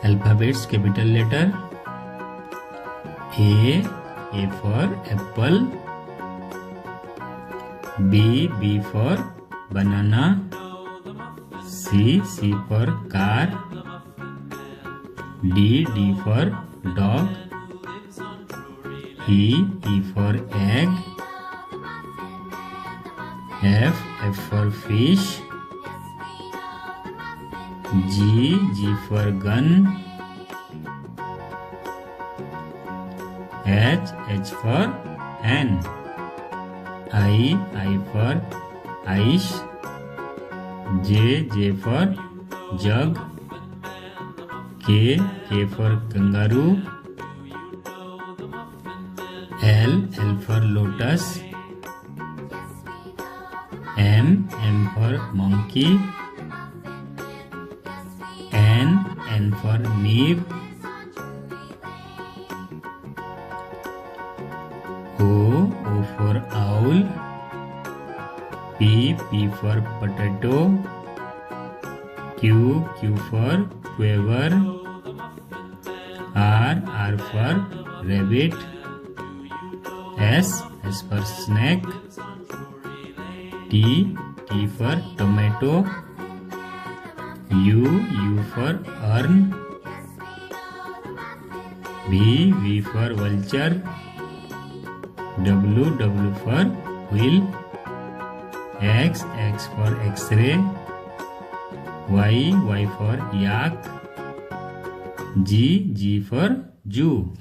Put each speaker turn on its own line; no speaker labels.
Alphabets, capital letter. A for apple. B for banana. C for car. D for dog. E for egg. F for fish. G for gun. H for hen. I for ice. J for jug. K for kangaroo. L for lotus. M for monkey. N for nib. O for owl. P for potato. Q for quiver. R for rabbit. S for snake. T for tomato. U for urn. V for vulture. W for wheel. X for X-ray. Y for yak. G for Jew.